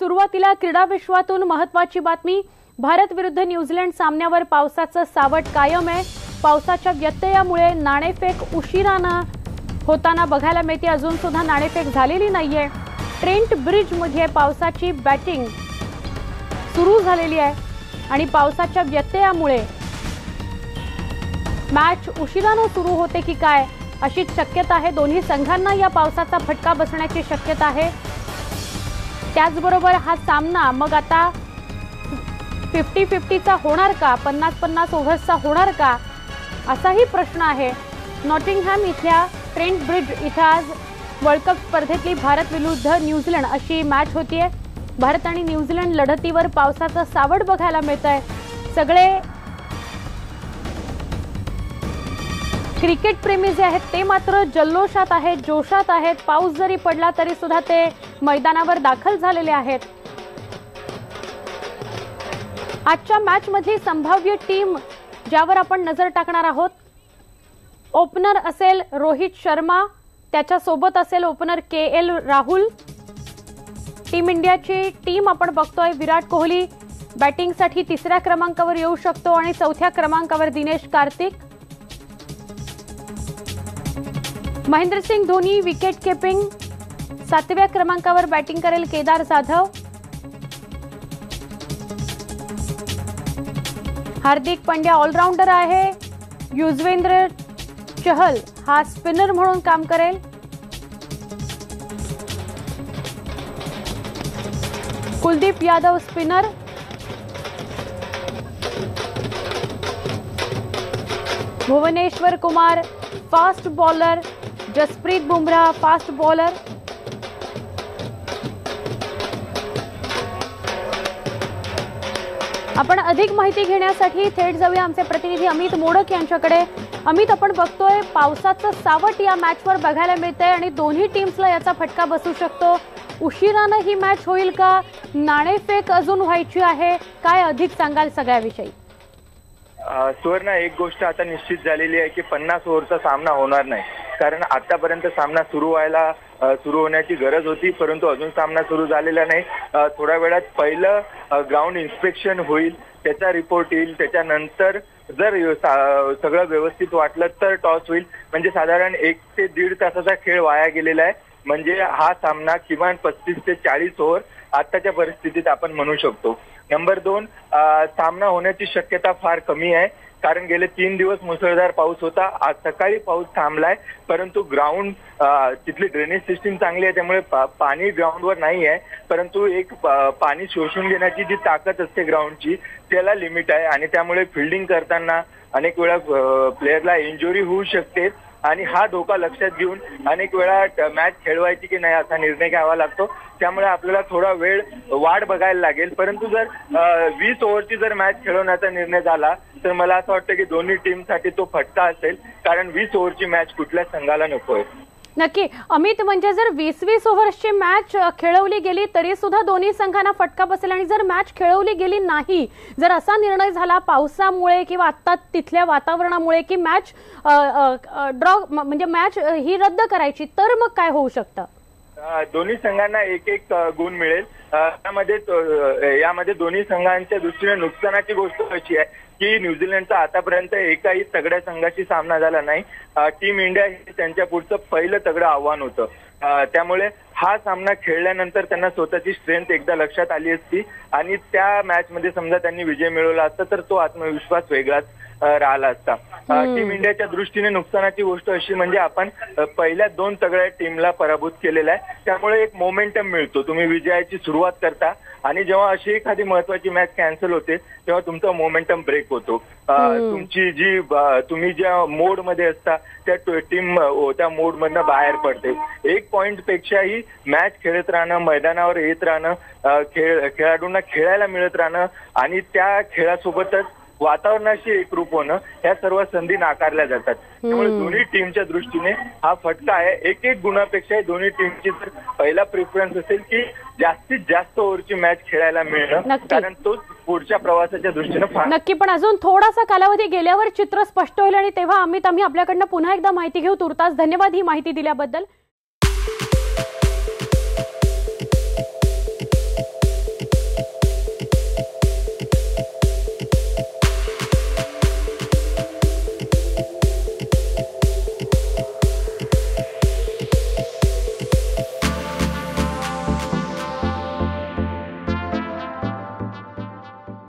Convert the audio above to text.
सुरुवातीला क्रीडा विश्वातून महत्त्वाची बातमी। भारत विरुद्ध न्यूझीलंड सामन्यावर पावसाचं सावट कायम आहे। पावसाच्या व्यत्ययामुळे नाणेफेक उशिराने होताना बघायला मिळते। अजून सुद्धा नाणेफेक झालेली नाहीये। ट्रेंट ब्रिज मध्ये पावसाची बॅटिंग सुरू झालेली आहे आणि पावसाच्या व्यत्ययामुळे मॅच उशिराने सुरू होते की काय अशी शक्यता आहे। दोन्ही संघांना या पावसाचा फटका बसण्याची शक्यता आहे। त्याचबरोबर हा सामना मग आता 50-50 चा होणार का, 50-50 ओव्हर्सचा होणार का असाही प्रश्न आहे। नॉटिंगहॅम इथल्या ट्रेंट ब्रिज इथे आज वर्ल्ड कप स्पर्धेतली भारत विरुद्ध न्यूझीलंड अशी मॅच होतीये। भारत आणि न्यूझीलंड लढतीवर पावसाचं सावट बघायला मिळतंय। सगळे क्रिकेट प्रेमी जे आहेत ते मात्र जल्लोषात आहेत, जोशात आहेत। पाऊस जरी पडला तरी सुद्धा ते मैदानावर दाखल झालेले आहेत। आजच्या मॅच मध्ये संभाव्य टीम ज्यावर आपण नजर टाकणार आहोत, ओपनर असेल रोहित शर्मा, त्याच्या सोबत असेल ओपनर KL राहुल। टीम इंडियाची टीम आपण बघतोय। विराट कोहली बॅटिंगसाठी 3ऱ्या क्रमांकावर येऊ शकतो आणि 4थ्या क्रमांकावर दिनेश कार्तिक। महेंद्रसिंग धोनी विकेट कीपिंग 7व्या क्रमांकावर बॅटिंग करेल केदार जाधव। हार्दिक पांड्या ऑलराउंडर आहे। युजवेंद्र चहल हा स्पिनर म्हणून काम करेल। Kuldeep Yadav spinner, Bhuvneshwar Kumar fast bowler, Jasprit Bumrah fast bowler. आपण अधिक माहिती घेण्यासाठी थेट जाऊया आमचे प्रतिनिधी अमित मोडक यांच्याकडे। अमित, आपण बघतोय पावसाचं सावट या मॅचवर बघायला मिळतंय आणि दोन्ही टीम्सला याचा फटका बसू शकतो। उशिराने ही मॅच होईल का, नाणेफेक अजून व्हायची आहे, काय अधिक सांगाल सगळ्याविषयी? सुवर्ण, एक गोष्ट आता निश्चित झालेली आहे की 50 ओव्हरचा सामना होणार नाही, कारण आतापर्यंत सामना सुरू होण्याची गरज होती, परंतु अजून सामना सुरू झालेला नाही। थोड्या वेळात पहिलं ग्राउंड इन्स्पेक्शन होईल, त्याचा रिपोर्ट येईल, त्याच्यानंतर जर सगळं व्यवस्थित वाटलं तर टॉस होईल। म्हणजे साधारण 1 ते 1.5 तासाचा खेळ वाया गेलेला आहे। म्हणजे हा सामना किमान 35 ते 40 ओव्हर आताच्या परिस्थितीत आपण म्हणू शकतो। नंबर 2, सामना होण्याची शक्यता फार कमी आहे, कारण गेले 3 दिवस मुसळधार पाऊस होता। आज सकाळी पाऊस थांबलाय, परंतु ग्राउंड तिथली ड्रेनेज सिस्टीम चांगली आहे, त्यामुळे पाणी ग्राउंडवर नाही आहे, परंतु एक पाणी शोषून घेण्याची जी ताकद असते ग्राउंडची त्याला लिमिट आहे आणि त्यामुळे फिल्डिंग करताना अनेक वेळा प्लेयरला इंजुरी होऊ शकते आणि हा धोका लक्षात घेऊन अनेक वेळा मॅच खेळवायची की नाही असा निर्णय घ्यावा लागतो। त्यामुळे आपल्याला थोडा वेळ वाट बघायला लागेल, परंतु जर 20 ओव्हरची जर मॅच खेळवण्याचा निर्णय झाला तर मला असं वाटतं की दोन्ही टीमसाठी तो फटका असेल, कारण 20 ओव्हरची मॅच कुठल्याच संघाला नकोय। नक्की अमित, म्हणजे जर 20-20 ओव्हर्सची मॅच खेळवली गेली तरी सुद्धा दोन्ही संघांना फटका बसेल आणि जर मॅच खेळवली गेली नाही, जर असा निर्णय झाला पावसामुळे किंवा आता तिथल्या वातावरणामुळे की मॅच ड्रॉ म्हणजे मॅच ही रद्द करायची, तर मग काय होऊ शकतं? दोन्ही संघांना 1-1 गुण मिळेल। यामध्ये दोन्ही संघांच्या दृष्टीने नुकसानाची गोष्ट अशी आहे की न्यूझीलंडचा आतापर्यंत एकाही तगड्या संघाशी सामना झाला नाही। टीम इंडिया हे त्यांच्या पुढचं पहिलं तगडं आव्हान होतं, त्यामुळे हा सामना खेळल्यानंतर त्यांना स्वतःची स्ट्रेंथ एकदा लक्षात आली असती आणि त्या मॅच मध्ये समजा त्यांनी विजय मिळवला असता तर तो आत्मविश्वास वेगळाच राहिला असता। टीम इंडियाच्या दृष्टीने नुकसानाची गोष्ट अशी म्हणजे आपण पहिल्या 2 तगड्या टीमला पराभूत केलेला आहे, त्यामुळे एक मोमेंटम मिळतो। तुम्ही विजयाची सुरुवात करता आणि जेव्हा अशी एखादी महत्वाची मॅच कॅन्सल होते तेव्हा तुमचा मोमेंटम ब्रेक होतो। तुम्ही ज्या मोड मध्ये असता त्या टीम त्या मोड मधनं बाहेर पडते। 1 पॉइंट पेक्षाही मॅच खेळत राहणं, मैदानावर येत राहणं, खेळाडूंना खेळायला मिळत राहणं आणि त्या खेळासोबतच वातावरणाशी एकरूप होणं, ह्या सर्व संधी नाकारल्या जातात। त्यामुळे दोन्ही टीमच्या दृष्टीने हा फटका आहे। 1-1 गुणापेक्षा दोन्ही टीमची जर पहिला प्रेफरन्स असेल की जास्तीत जास्त ओव्हरची मॅच खेळायला मिळणं, कारण तो पुढच्या प्रवासाच्या दृष्टीने नक्की। पण अजून थोडासा कालावधी गेल्यावर चित्र स्पष्ट होईल आणि तेव्हा आम्ही आपल्याकडनं पुन्हा एकदा माहिती घेऊ। तुर्तास धन्यवाद ही माहिती दिल्याबद्दल।